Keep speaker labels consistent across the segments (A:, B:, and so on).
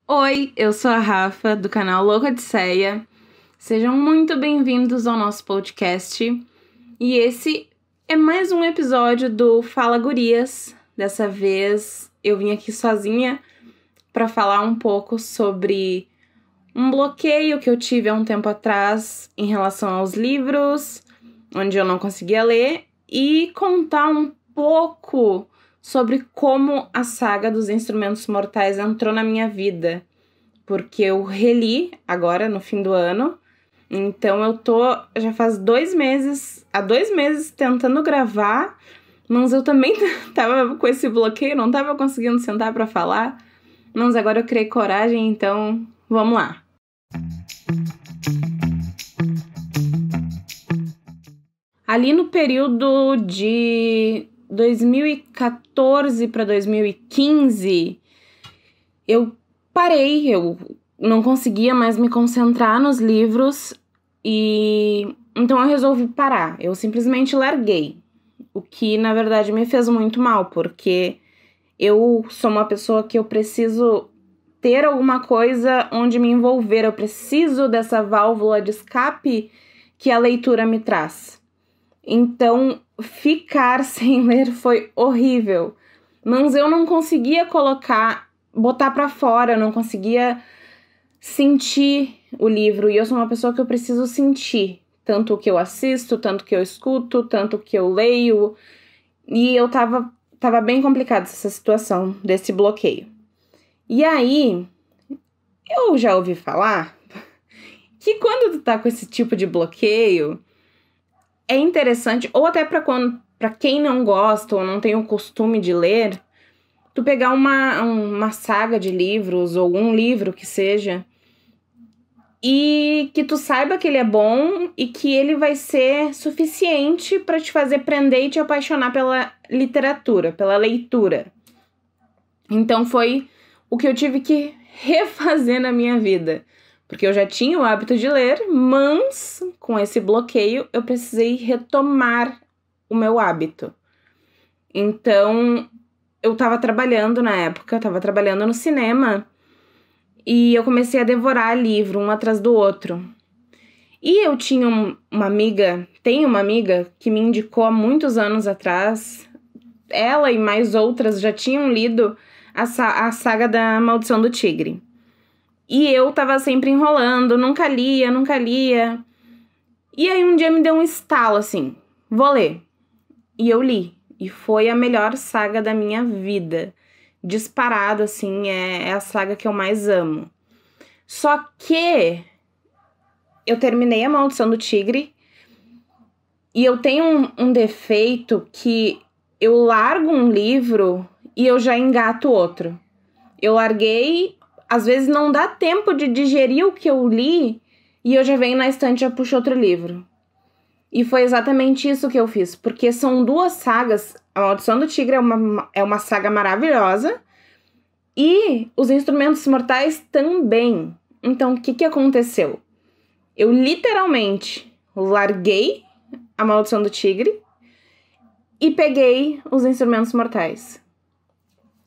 A: Oi, eu sou a Rafa, do canal Louca de Ceia. Sejam muito bem-vindos ao nosso podcast. E esse é mais um episódio do Fala Gurias. Dessa vez eu vim aqui sozinha para falar um pouco sobre um bloqueio que eu tive há um tempo atrás em relação aos livros, onde eu não conseguia ler, e contar um pouco sobre como a saga dos Instrumentos Mortais entrou na minha vida, porque eu reli agora no fim do ano, então eu tô já faz 2 meses, há 2 meses tentando gravar, mas eu também tava com esse bloqueio, não tava conseguindo sentar pra falar, mas agora eu criei coragem, então vamos lá. Ali no período de 2014 para 2015, eu parei, eu não conseguia mais me concentrar nos livros e então eu resolvi parar. Eu simplesmente larguei, o que na verdade me fez muito mal, porque eu sou uma pessoa que eu preciso ter alguma coisa onde me envolver, eu preciso dessa válvula de escape que a leitura me traz. Então, ficar sem ler foi horrível, mas eu não conseguia botar pra fora, eu não conseguia sentir o livro, e eu sou uma pessoa que eu preciso sentir, tanto o que eu assisto, tanto o que eu escuto, tanto o que eu leio, e eu tava bem complicada essa situação desse bloqueio. E aí, eu já ouvi falar que quando tu tá com esse tipo de bloqueio, é interessante, ou até pra quem não gosta ou não tem o costume de ler, tu pegar uma saga de livros ou um livro que seja, e que tu saiba que ele é bom e que ele vai ser suficiente pra te fazer prender e te apaixonar pela literatura, pela leitura. Então foi o que eu tive que refazer na minha vida. Porque eu já tinha o hábito de ler, mas com esse bloqueio eu precisei retomar o meu hábito. Então, eu tava trabalhando na época, eu tava trabalhando no cinema e eu comecei a devorar livro um atrás do outro. E eu tinha tenho uma amiga que me indicou há muitos anos atrás, ela e mais outras já tinham lido a saga da Maldição do Tigre. E eu tava sempre enrolando, nunca lia. E aí um dia me deu um estalo assim, vou ler. E eu li. E foi a melhor saga da minha vida. Disparado, assim, é a saga que eu mais amo. Só que eu terminei a Maldição do Tigre e eu tenho um defeito que eu largo um livro e eu já engato outro. Eu larguei... Às vezes não dá tempo de digerir o que eu li e eu já venho na estante e já puxo outro livro. E foi exatamente isso que eu fiz, porque são 2 sagas. A Maldição do Tigre é uma saga maravilhosa e Os Instrumentos Mortais também. Então, o que aconteceu? Eu literalmente larguei a Maldição do Tigre e peguei Os Instrumentos Mortais.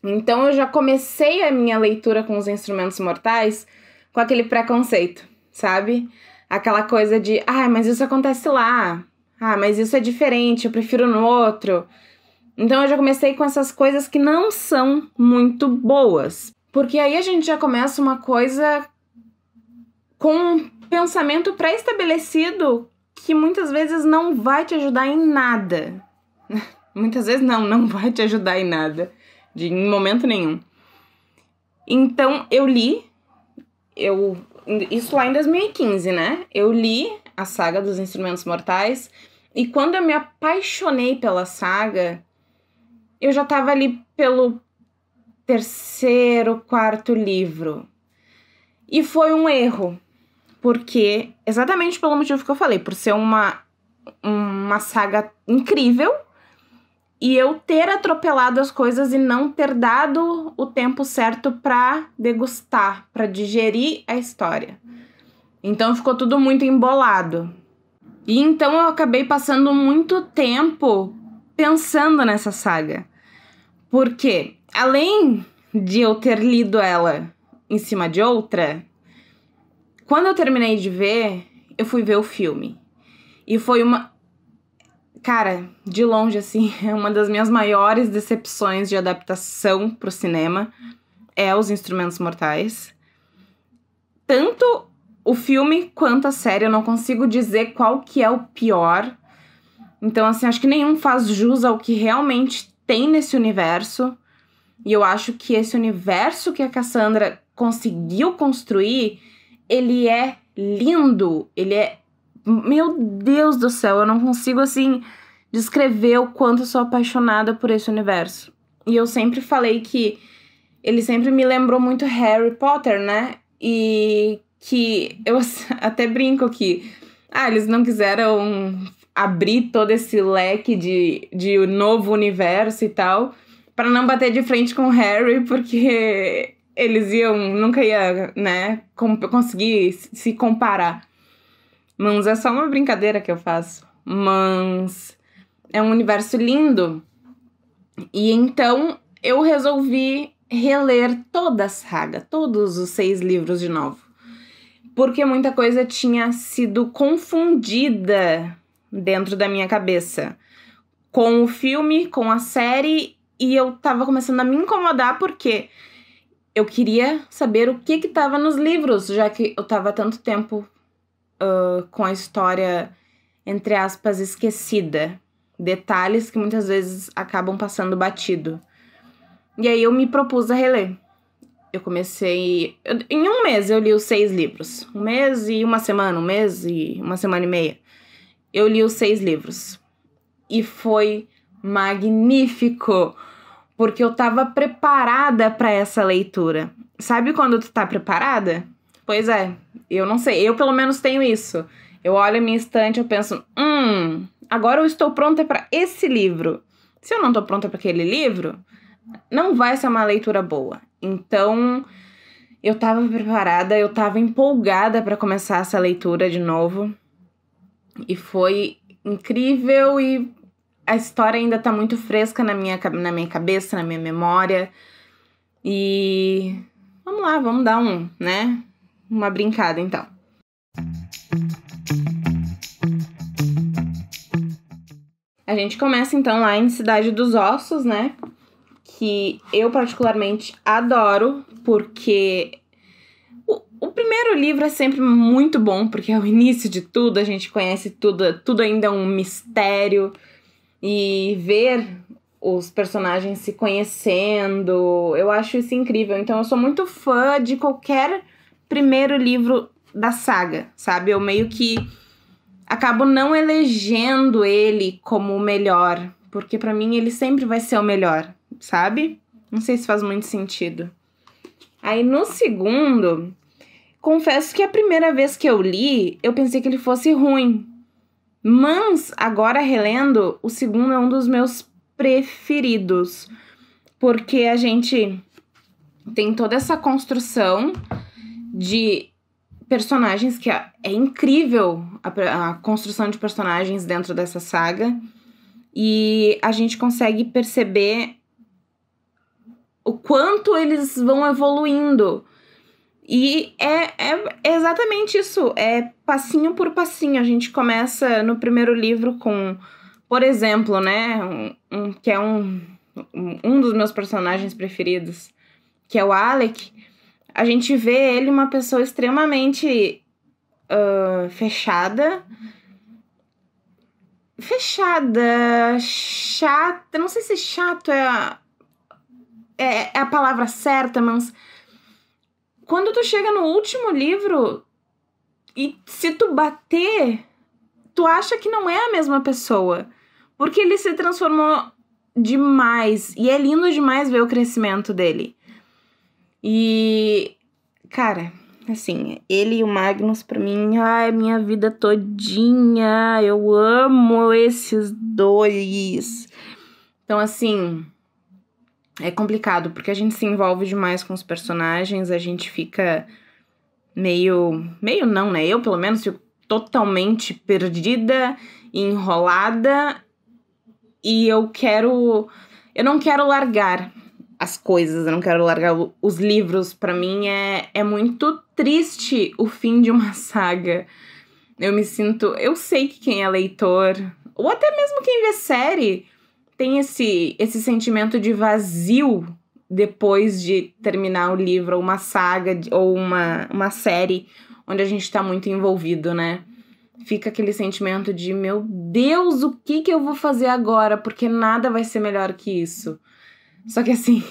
A: Então, eu já comecei a minha leitura com Os Instrumentos Mortais com aquele preconceito, sabe? Aquela coisa de, mas isso acontece lá. Mas isso é diferente, eu prefiro no outro. Então, eu já comecei com essas coisas que não são muito boas. Porque aí a gente já começa uma coisa com um pensamento pré-estabelecido que muitas vezes não vai te ajudar em nada. Muitas vezes não vai te ajudar em nada. Em momento nenhum. Então, eu li, isso lá em 2015, né? Eu li a saga dos Instrumentos Mortais e quando eu me apaixonei pela saga, eu já tava ali pelo 3º, 4º livro. E foi um erro, porque, exatamente pelo motivo que eu falei, por ser uma saga incrível, e eu ter atropelado as coisas e não ter dado o tempo certo pra degustar, pra digerir a história. Então ficou tudo muito embolado. E então eu acabei passando muito tempo pensando nessa saga. Porque, além de eu ter lido ela em cima de outra, quando eu terminei de ver, eu fui ver o filme. E foi uma... Cara, de longe, assim, é uma das minhas maiores decepções de adaptação pro cinema. É Os Instrumentos Mortais. Tanto o filme quanto a série, eu não consigo dizer qual que é o pior. Então, assim, acho que nenhum faz jus ao que realmente tem nesse universo. E eu acho que esse universo que a Cassandra conseguiu construir, ele é lindo. Ele é... Meu Deus do céu, eu não consigo, assim, descrever o quanto eu sou apaixonada por esse universo. E eu sempre falei que ele sempre me lembrou muito Harry Potter, né? E que eu até brinco que... eles não quiseram abrir todo esse leque de novo universo e tal, para não bater de frente com o Harry, porque eles nunca ia, né, conseguir se comparar. Mas é só uma brincadeira que eu faço. Mas é um universo lindo. E então eu resolvi reler toda a saga, todos os 6 livros de novo. Porque muita coisa tinha sido confundida dentro da minha cabeça com o filme, com a série, e eu tava começando a me incomodar porque eu queria saber o que estava nos livros, já que eu tava há tanto tempo com a história, entre aspas, esquecida. Detalhes que muitas vezes acabam passando batido. E aí eu me propus a reler. Eu comecei... em um mês eu li os 6 livros. Um mês e uma semana, um mês e uma semana e meia. Eu li os 6 livros. E foi magnífico, porque eu tava preparada para essa leitura. Sabe quando tu tá preparada? Pois é, eu não sei, eu pelo menos tenho isso. Eu olho a minha estante e eu penso, agora eu estou pronta para esse livro. Se eu não tô pronta para aquele livro, não vai ser uma leitura boa. Então, eu tava preparada, eu tava empolgada para começar essa leitura de novo. E foi incrível e a história ainda tá muito fresca na minha cabeça, na minha memória. E vamos lá, vamos dar uma brincada então. A gente começa então lá em Cidade dos Ossos, né? Que eu particularmente adoro, porque o primeiro livro é sempre muito bom, porque é o início de tudo, a gente conhece tudo ainda é um mistério. E ver os personagens se conhecendo, eu acho isso incrível. Então eu sou muito fã de qualquer primeiro livro da saga, sabe? Eu meio que acabo não elegendo ele como o melhor, porque pra mim ele sempre vai ser o melhor, sabe? Não sei se faz muito sentido. Aí no segundo, confesso que a primeira vez que eu li, eu pensei que ele fosse ruim. Mas, agora relendo, o segundo é um dos meus preferidos. Porque a gente tem toda essa construção de personagens que é incrível a construção de personagens dentro dessa saga. E a gente consegue perceber o quanto eles vão evoluindo. E é exatamente isso, é passinho por passinho. A gente começa no primeiro livro com, por exemplo, né, que é um dos meus personagens preferidos, que é o Alec. A gente vê ele uma pessoa extremamente fechada, chata, não sei se chato é a palavra certa, mas... Quando tu chega no último livro e se tu bater, tu acha que não é a mesma pessoa. Porque ele se transformou demais. E é lindo demais ver o crescimento dele. E, cara, assim, ele e o Magnus pra mim, minha vida todinha. Eu amo esses dois. Então, assim... É complicado, porque a gente se envolve demais com os personagens, a gente fica meio não, né? Eu, pelo menos, fico totalmente perdida, enrolada, e eu eu não quero largar as coisas, eu não quero largar os livros. Pra mim é muito triste o fim de uma saga. Eu sei que quem é leitor, ou até mesmo quem vê série, tem esse sentimento de vazio depois de terminar o livro, ou uma saga, ou uma série onde a gente tá muito envolvido, né? Fica aquele sentimento de, meu Deus, o que eu vou fazer agora? Porque nada vai ser melhor que isso. Só que assim,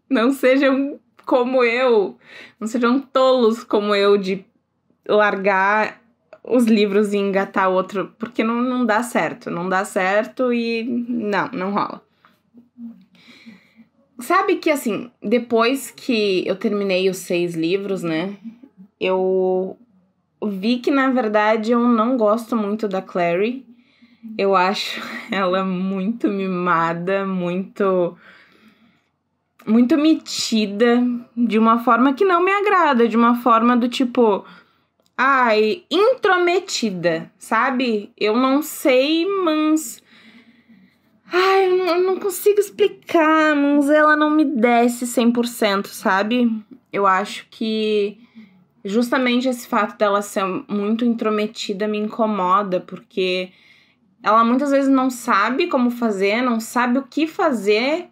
A: não sejam como eu, não sejam tolos como eu de largar os livros e engatar outro, porque não dá certo. Não dá certo e não rola. Sabe que, assim, depois que eu terminei os 6 livros, né, eu vi que, na verdade, eu não gosto muito da Clary. Eu acho ela muito mimada, muito metida, de uma forma que não me agrada, de uma forma do tipo, intrometida, sabe? Eu não sei, mas... eu não consigo explicar, mas ela não me desce 100%, sabe? Eu acho que justamente esse fato dela ser muito intrometida me incomoda, porque ela muitas vezes não sabe como fazer, não sabe o que fazer,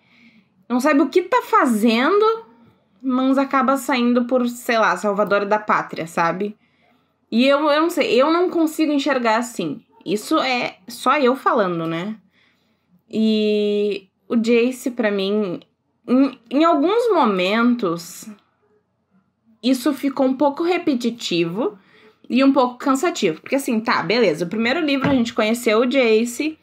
A: não sabe o que tá fazendo, mas acaba saindo por, sei lá, salvadora da pátria, sabe? E eu não sei, eu não consigo enxergar assim. Isso é só eu falando, né? E o Jace, pra mim, em alguns momentos, isso ficou um pouco repetitivo e um pouco cansativo. Porque assim, tá, beleza, o primeiro livro a gente conheceu o Jace,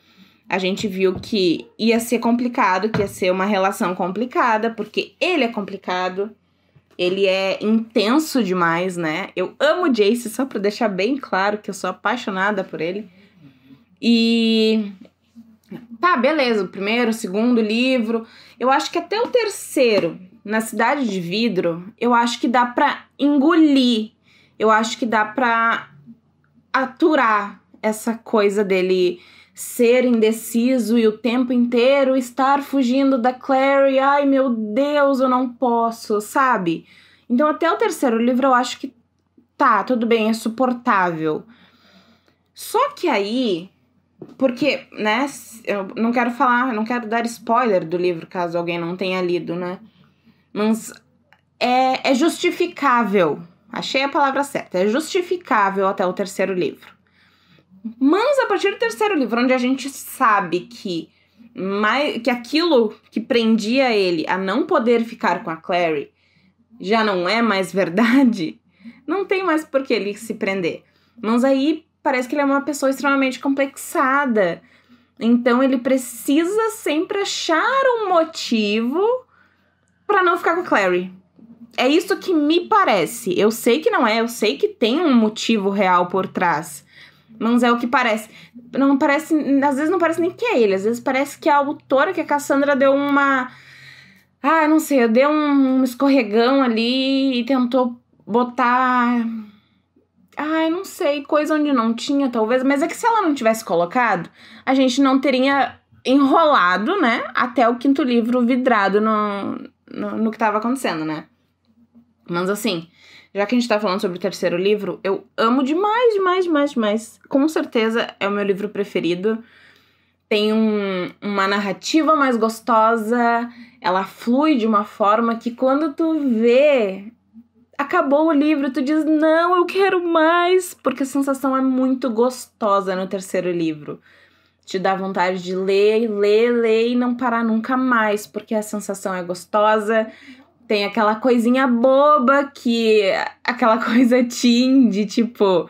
A: a gente viu que ia ser complicado, que ia ser uma relação complicada, porque ele é complicado, ele é intenso demais, né? Eu amo o Jace, só pra deixar bem claro que eu sou apaixonada por ele. E... tá, beleza, o primeiro, o segundo livro, eu acho que até o terceiro, na Cidade de Vidro, eu acho que dá pra engolir, eu acho que dá pra aturar essa coisa dele ser indeciso e o tempo inteiro estar fugindo da Clary. Ai, meu Deus, eu não posso, sabe? Então, até o terceiro livro eu acho que tá, tudo bem, é suportável. Só que aí, porque, né, eu não quero dar spoiler do livro, caso alguém não tenha lido, né? Mas é justificável, achei a palavra certa, é justificável até o terceiro livro. Mas a partir do terceiro livro, onde a gente sabe que aquilo que prendia ele a não poder ficar com a Clary já não é mais verdade, não tem mais por que ele se prender. Mas aí parece que ele é uma pessoa extremamente complexada. Então ele precisa sempre achar um motivo pra não ficar com a Clary. É isso que me parece. Eu sei que não é, eu sei que tem um motivo real por trás. Mas é o que parece. Não parece, às vezes não parece nem que é ele, às vezes parece que a autora, que a Cassandra deu uma... não sei, deu um escorregão ali e tentou botar... não sei, coisa onde não tinha, talvez. Mas é que se ela não tivesse colocado, a gente não teria enrolado, né? Até o 5º livro vidrado no que tava acontecendo, né? Mas assim, já que a gente tá falando sobre o terceiro livro, eu amo demais, demais, demais, demais. Com certeza é o meu livro preferido. Tem uma narrativa mais gostosa, ela flui de uma forma que quando tu vê... acabou o livro, tu diz, não, eu quero mais, porque a sensação é muito gostosa no terceiro livro. Te dá vontade de ler, ler, ler e não parar nunca mais, porque a sensação é gostosa. Tem aquela coisinha boba, aquela coisa teen, de tipo...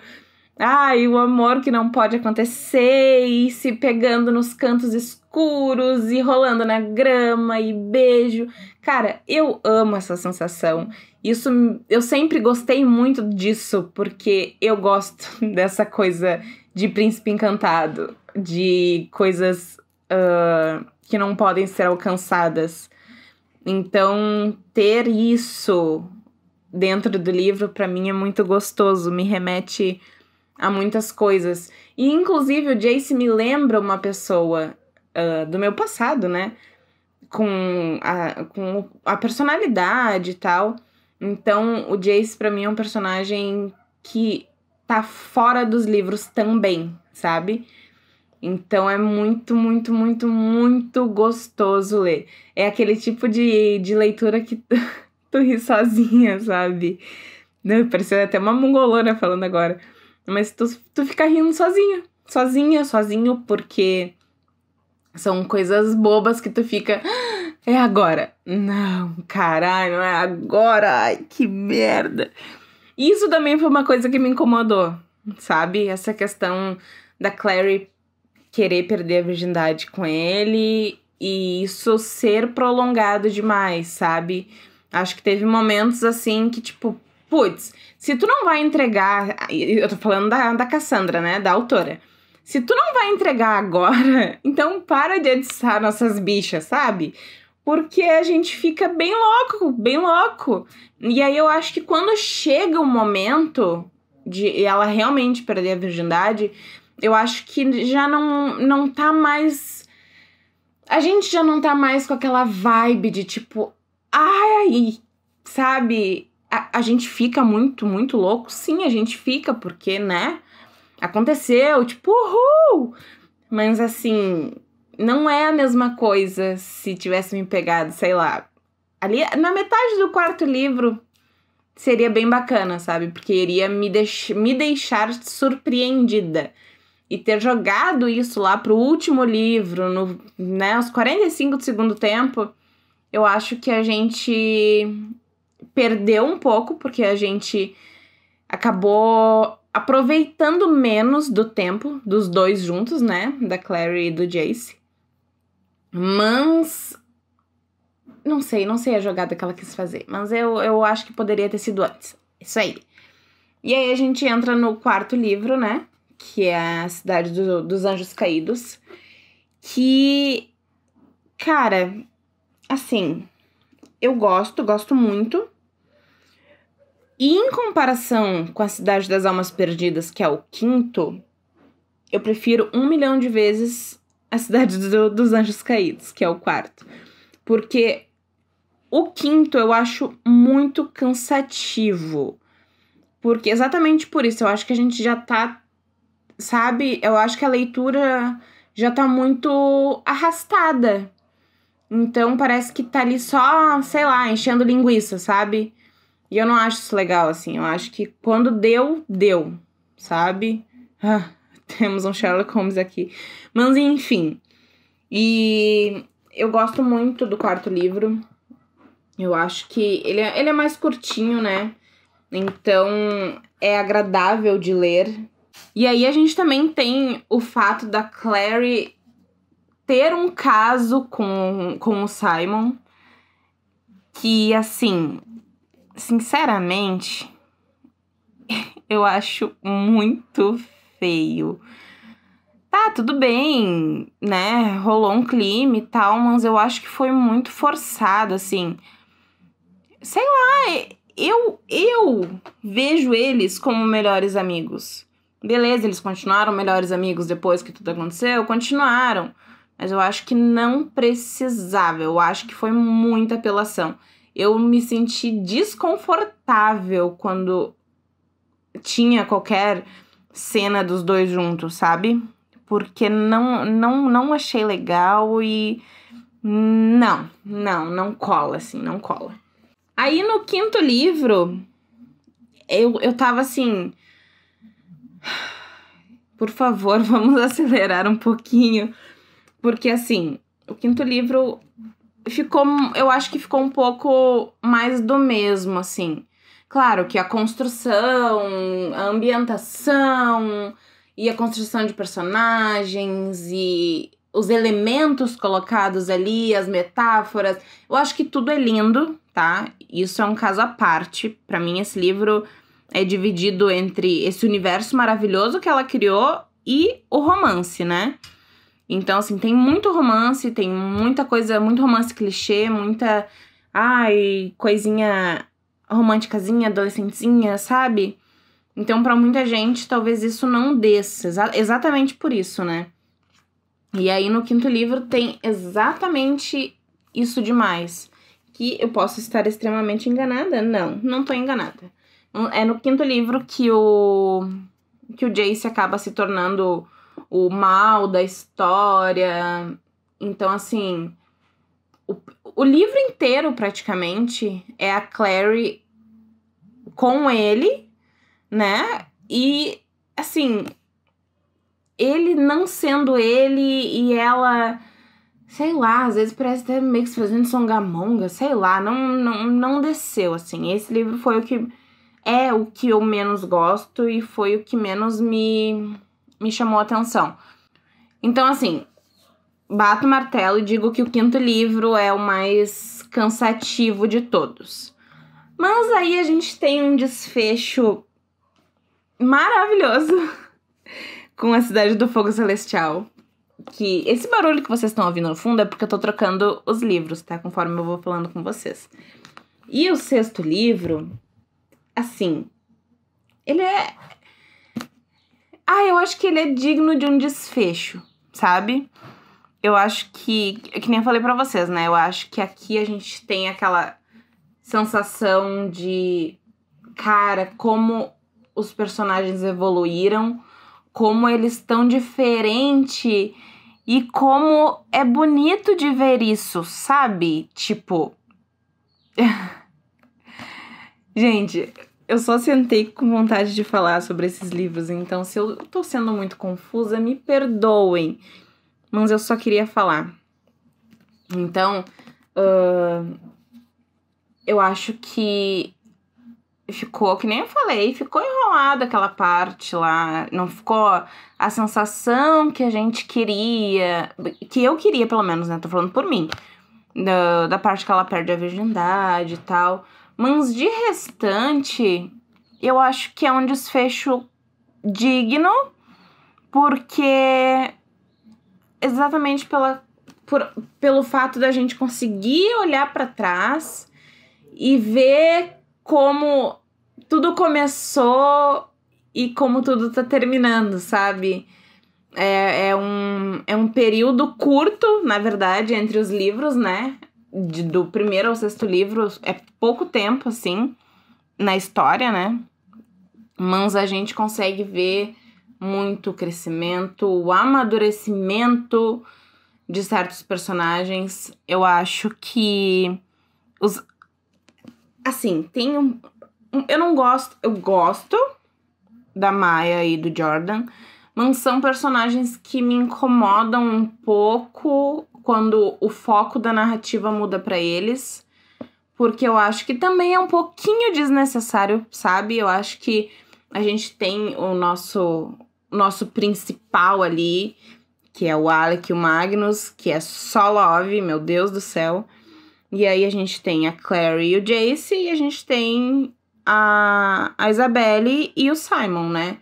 A: o amor que não pode acontecer, e se pegando nos cantos escuros, e rolando na grama, e beijo. Cara, eu amo essa sensação. Isso, eu sempre gostei muito disso, porque eu gosto dessa coisa de príncipe encantado, de coisas que não podem ser alcançadas. Então, ter isso dentro do livro, pra mim, é muito gostoso, me remete a muitas coisas. E, inclusive, o Jace me lembra uma pessoa do meu passado, né? com a personalidade e tal. Então, o Jace, pra mim, é um personagem que tá fora dos livros também, sabe? Então, é muito, muito, muito, muito gostoso ler. É aquele tipo de leitura que tu ri sozinha, sabe? Não, pareceu até uma mongolona falando agora. Mas tu fica rindo sozinho, porque são coisas bobas que tu fica... É agora. Não, caralho, não é agora. Ai, que merda. Isso também foi uma coisa que me incomodou, sabe? Essa questão da Clary querer perder a virgindade com ele e isso ser prolongado demais, sabe? Acho que teve momentos assim que, tipo, putz, se tu não vai entregar... Eu tô falando da Cassandra, né? Da autora. Se tu não vai entregar agora, então para de atiçar nossas bichas, sabe? Porque a gente fica bem louco, bem louco. E aí eu acho que quando chega o momento de ela realmente perder a virgindade, eu acho que já não tá mais... A gente já não tá mais com aquela vibe de tipo... Ai, sabe? A gente fica muito, muito louco. Sim, a gente fica, porque, né? Aconteceu, tipo, uhul! Mas assim... Não é a mesma coisa se tivesse me pegado, sei lá, ali na metade do quarto livro seria bem bacana, sabe? Porque iria me deixar surpreendida. E ter jogado isso lá pro último livro, né, aos 45 do segundo tempo, eu acho que a gente perdeu um pouco, porque a gente acabou aproveitando menos do tempo dos dois juntos, né? Da Clary e do Jace. Mas não sei a jogada que ela quis fazer. Mas eu acho que poderia ter sido antes. Isso aí. E aí a gente entra no quarto livro, né? Que é a Cidade dos Anjos Caídos. Que, cara, assim, eu gosto muito. E em comparação com a Cidade das Almas Perdidas, que é o quinto, eu prefiro 1 milhão de vezes a Cidade dos Anjos Caídos, que é o quarto. Porque o quinto eu acho muito cansativo. Porque exatamente por isso, eu acho que a gente já tá, sabe? Eu acho que a leitura já tá muito arrastada. Então parece que tá ali só, sei lá, enchendo linguiça, sabe? E eu não acho isso legal, assim. Eu acho que quando deu, sabe? Temos um Sherlock Holmes aqui. Mas enfim. E eu gosto muito do quarto livro. Eu acho que ele é mais curtinho, né? Então é agradável de ler. E aí a gente também tem o fato da Clary ter um caso com o Simon. Que, assim, sinceramente, eu acho muito feio. Tá, tudo bem, né? Rolou um clima e tal, mas eu acho que foi muito forçado, assim. Sei lá, eu vejo eles como melhores amigos. Beleza, eles continuaram melhores amigos depois que tudo aconteceu? Continuaram. Mas eu acho que não precisava, eu acho que foi muita apelação. Eu me senti desconfortável quando tinha qualquer cena dos dois juntos, sabe? Porque não achei legal e não cola, assim, não cola. Aí no quinto livro, eu tava assim, por favor, vamos acelerar um pouquinho, porque assim, o quinto livro eu acho que ficou um pouco mais do mesmo, assim. Claro que a construção, a ambientação e a construção de personagens e os elementos colocados ali, as metáforas, eu acho que tudo é lindo, tá? Isso é um caso à parte. Pra mim, esse livro é dividido entre esse universo maravilhoso que ela criou e o romance, né? Então, assim, tem muito romance, tem muita coisa, muito romance clichê, muita, coisinha românticazinha, adolescentezinha, sabe? Então, pra muita gente, talvez isso não desça, exatamente por isso, né? E aí, no quinto livro, tem exatamente isso demais. Que eu posso estar extremamente enganada? Não tô enganada. É no 5º livro que o Jace acaba se tornando o mal da história. Então, assim, o livro inteiro, praticamente, é a Clary com ele, né? E, assim, ele não sendo ele e ela, sei lá, às vezes parece até meio que se fazendo songamonga, sei lá, não desceu, assim. Esse livro foi o que eu menos gosto e foi o que menos me chamou a atenção. Então, assim, bato o martelo e digo que o 5º livro é o mais cansativo de todos. Mas aí a gente tem um desfecho maravilhoso com a Cidade do Fogo Celestial. Que esse barulho que vocês estão ouvindo no fundo é porque eu tô trocando os livros, tá? Conforme eu vou falando com vocês. E o 6º livro, assim, ele é... eu acho que ele é digno de um desfecho, sabe? Eu acho que nem eu falei pra vocês, né? Eu acho que aqui a gente tem aquela sensação de... Cara, como os personagens evoluíram, como eles estão diferentes e como é bonito de ver isso, sabe? Tipo... Gente, eu só sentei com vontade de falar sobre esses livros, então se eu tô sendo muito confusa, me perdoem. Mas eu só queria falar. Então, eu acho que ficou, que nem eu falei, ficou enrolada aquela parte lá. Não ficou a sensação que a gente queria, que eu queria pelo menos, né? Tô falando por mim. Da parte que ela perde a virgindade e tal. Mas de restante, eu acho que é um desfecho digno, porque exatamente pelo fato da gente conseguir olhar para trás e ver como tudo começou e como tudo tá terminando, sabe? É um período curto, na verdade, entre os livros, né? Do 1º ao 6º livro, é pouco tempo, assim, na história, né? Mas a gente consegue ver muito crescimento, o amadurecimento de certos personagens. Eu acho que assim, tem eu não gosto... Eu gosto da Maya e do Jordan, mas são personagens que me incomodam um pouco quando o foco da narrativa muda pra eles, porque eu acho que também é um pouquinho desnecessário, sabe? Eu acho que a gente tem o nosso principal ali, que é o Alec e o Magnus, que é só love, meu Deus do céu. E aí a gente tem a Clary e o Jace, e a gente tem a Isabelle e o Simon, né?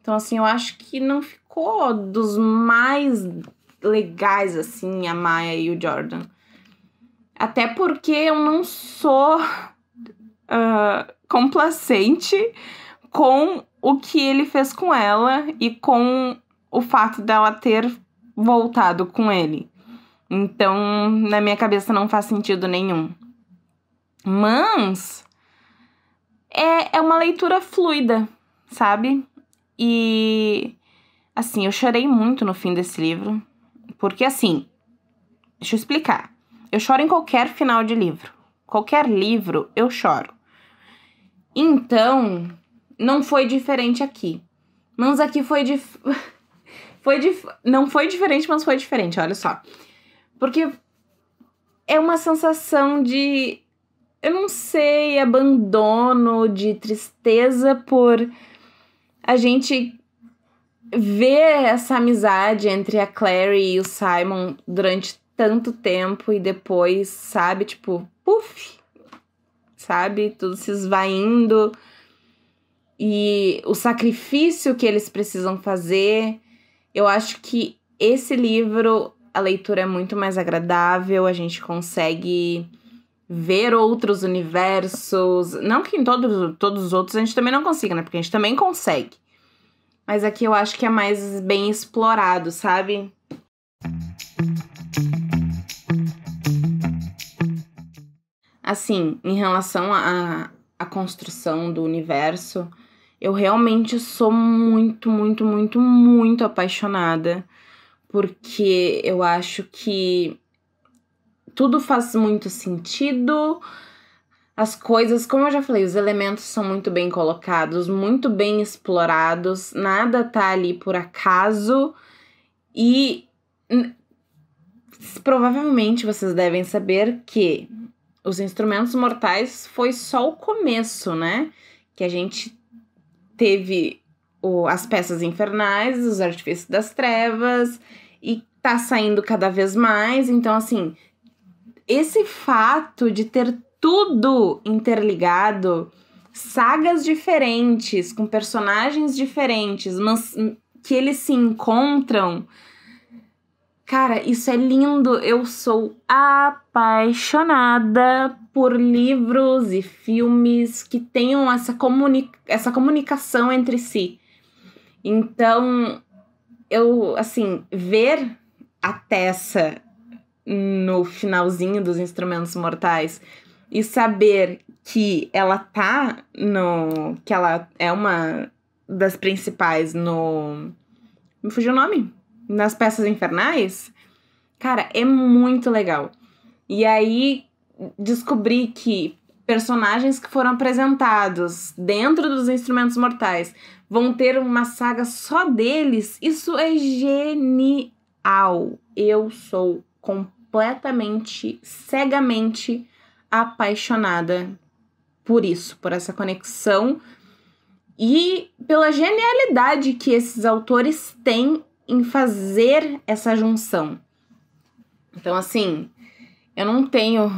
A: Então, assim, eu acho que não ficou dos mais legais, assim, a Maya e o Jordan. Até porque eu não sou complacente com o que ele fez com ela e com o fato dela ter voltado com ele. Então, na minha cabeça não faz sentido nenhum. Mas é uma leitura fluida, sabe? E, assim, eu chorei muito no fim desse livro. Porque, assim, deixa eu explicar. Eu choro em qualquer final de livro. Qualquer livro, eu choro. Então, não foi diferente aqui. Mas aqui não foi diferente, mas foi diferente, olha só. Porque é uma sensação de, eu não sei, abandono, de tristeza por a gente ver essa amizade entre a Clary e o Simon durante tanto tempo e depois, sabe, tipo, puf, sabe, tudo se esvaindo e o sacrifício que eles precisam fazer. Eu acho que esse livro, a leitura é muito mais agradável, a gente consegue ver outros universos. Não que em todos os outros a gente também não consiga, né? Porque a gente também consegue. Mas aqui eu acho que é mais bem explorado, sabe? assim, em relação à construção do universo, eu realmente sou muito, muito, muito, muito apaixonada, porque eu acho que tudo faz muito sentido. As coisas, como eu já falei, os elementos são muito bem colocados, muito bem explorados, nada tá ali por acaso e provavelmente vocês devem saber que os Instrumentos Mortais foi só o começo, né? Que a gente teve as Peças Infernais, os Artifícios das Trevas e tá saindo cada vez mais. Então, assim, esse fato de ter tudo interligado, sagas diferentes, com personagens diferentes, mas que eles se encontram. Cara, isso é lindo. Eu sou apaixonada por livros e filmes que tenham essa comunicação entre si. Então, eu, assim, ver a Tessa no finalzinho dos Instrumentos Mortais e saber que ela tá que ela é uma das principais me fugiu o nome? Nas Peças Infernais, cara, é muito legal. E aí, descobri que personagens que foram apresentados dentro dos Instrumentos Mortais vão ter uma saga só deles, isso é genial. Eu sou completamente, cegamente apaixonada por isso, por essa conexão e pela genialidade que esses autores têm em fazer essa junção. Então, assim, eu não tenho...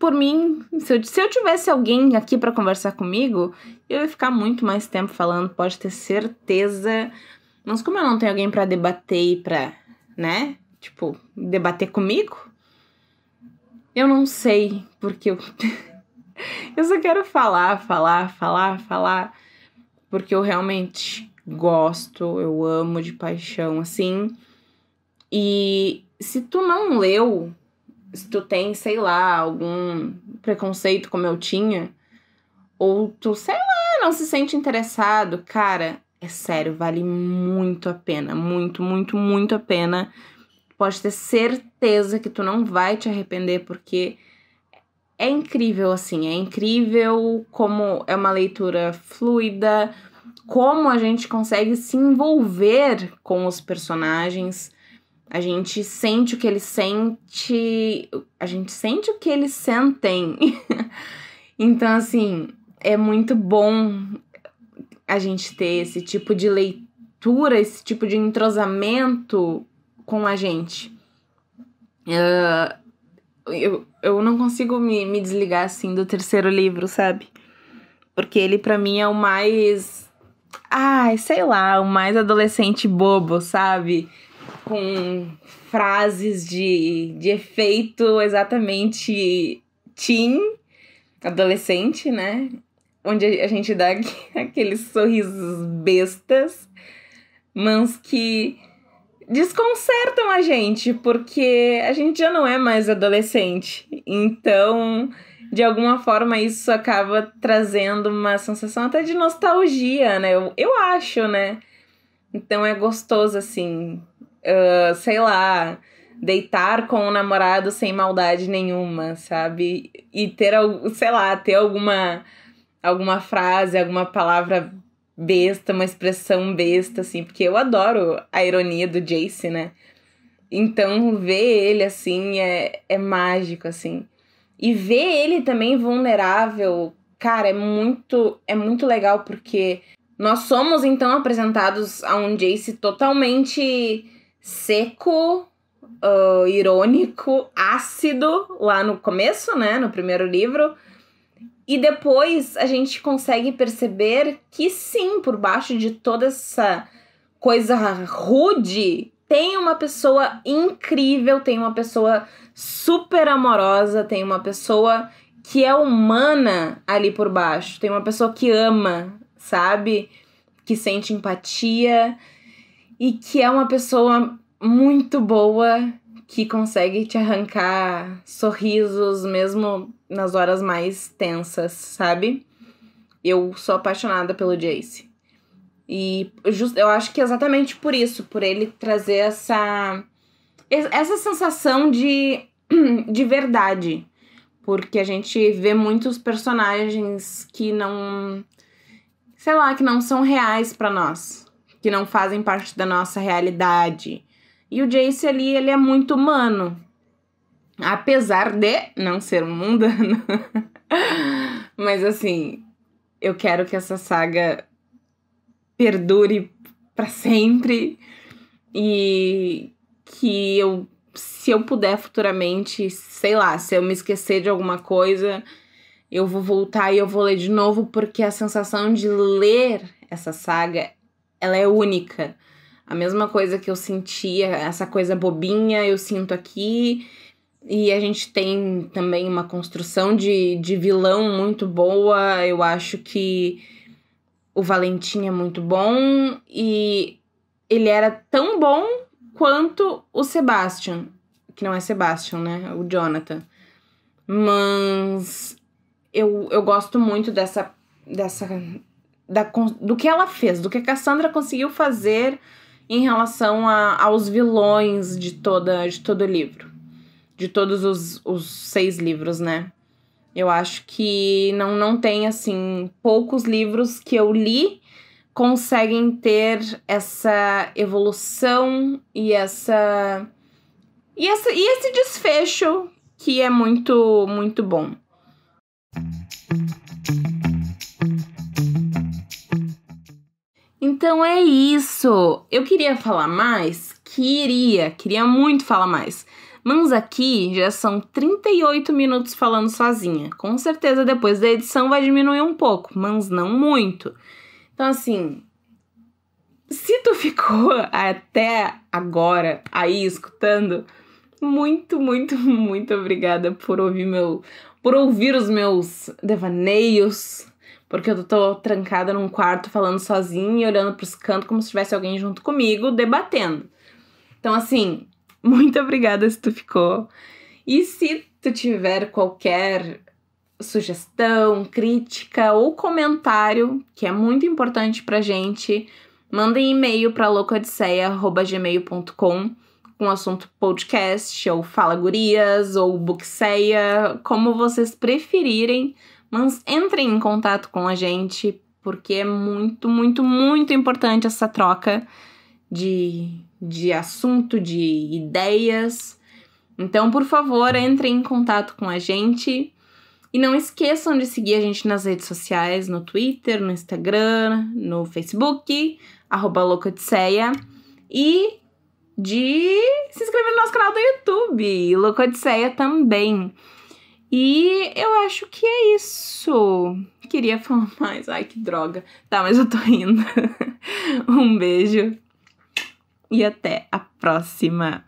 A: Por mim, se eu tivesse alguém aqui para conversar comigo, eu ia ficar muito mais tempo falando, pode ter certeza. Mas como eu não tenho alguém para debater e pra, né, tipo, debater comigo, eu não sei, porque eu só quero falar, porque eu realmente gosto, eu amo de paixão, assim. E se tu não leu, se tu tem, sei lá, algum preconceito como eu tinha, ou tu, sei lá, não se sente interessado, cara, é sério, vale muito a pena, muito, muito, muito a pena. Pode ter certeza que tu não vai te arrepender, porque é incrível, assim, é incrível como é uma leitura fluida, como a gente consegue se envolver com os personagens, a gente sente o que eles sentem, a gente sente o que eles sentem. Então, assim, é muito bom a gente ter esse tipo de leitura, esse tipo de entrosamento com a gente. Eu não consigo me desligar, assim, do terceiro livro, sabe? Porque ele, pra mim, é o mais... Ai, sei lá, o mais adolescente bobo, sabe? Com frases de efeito exatamente teen, adolescente, né? Onde a gente dá aqueles sorrisos bestas, mas que desconcertam a gente, porque a gente já não é mais adolescente. Então, de alguma forma, isso acaba trazendo uma sensação até de nostalgia, né? Eu acho, né? Então é gostoso, assim, sei lá, deitar com o namorado sem maldade nenhuma, sabe? E ter, sei lá, ter alguma frase, alguma palavra besta, uma expressão besta, assim, porque eu adoro a ironia do Jace, né? Então, ver ele, assim, é mágico, assim. E ver ele também vulnerável, cara, é muito legal, porque nós somos, então, apresentados a um Jace totalmente seco, irônico, ácido, lá no começo, né, no primeiro livro. E depois a gente consegue perceber que sim, por baixo de toda essa coisa rude, tem uma pessoa incrível, tem uma pessoa super amorosa, tem uma pessoa que é humana ali por baixo, tem uma pessoa que ama, sabe? Que sente empatia e que é uma pessoa muito boa, que consegue te arrancar sorrisos mesmo nas horas mais tensas, sabe? Eu sou apaixonada pelo Jace. E eu acho que exatamente por isso, por ele trazer essa sensação de verdade. Porque a gente vê muitos personagens que não, sei lá, que não são reais pra nós, que não fazem parte da nossa realidade. E o Jace ali, ele é muito humano, apesar de não ser um mundano. Mas assim, eu quero que essa saga perdure pra sempre e que se eu puder futuramente, sei lá, se eu me esquecer de alguma coisa, eu vou voltar e eu vou ler de novo, porque a sensação de ler essa saga, ela é única. A mesma coisa que eu sentia, essa coisa bobinha, eu sinto aqui. E a gente tem também uma construção de vilão muito boa. Eu acho que o Valentim é muito bom e ele era tão bom quanto o Sebastian, que não é Sebastian, né? O Jonathan. Mas eu gosto muito do que ela fez, do que a Cassandra conseguiu fazer em relação aos vilões de todo o livro. De todos os 6 livros, né? Eu acho que não tem, assim, poucos livros que eu li conseguem ter essa evolução e esse desfecho que é muito, muito bom. Então é isso. Eu queria falar mais? Queria muito falar mais. Mas aqui já são 38 minutos falando sozinha. Com certeza depois da edição vai diminuir um pouco, mas não muito. Então assim, se tu ficou até agora aí escutando, muito, muito, muito obrigada por ouvir os meus devaneios, porque eu tô trancada num quarto falando sozinha e olhando pros cantos como se tivesse alguém junto comigo, debatendo. Então assim, muito obrigada se tu ficou. E se tu tiver qualquer sugestão, crítica ou comentário, que é muito importante pra gente, mandem e-mail para loucaodisseia@gmail.com com o assunto podcast, ou Fala Gurias, ou Bookseia, como vocês preferirem, mas entrem em contato com a gente, porque é muito, muito, muito importante essa troca de assunto, de ideias. Então, por favor, entrem em contato com a gente. E não esqueçam de seguir a gente nas redes sociais, no Twitter, no Instagram, no Facebook, @loucaodisseia. E de se inscrever no nosso canal do YouTube, Loucaodisseia também. E eu acho que é isso. Queria falar mais. Ai, que droga. Tá, mas eu tô indo. Um beijo. E até a próxima.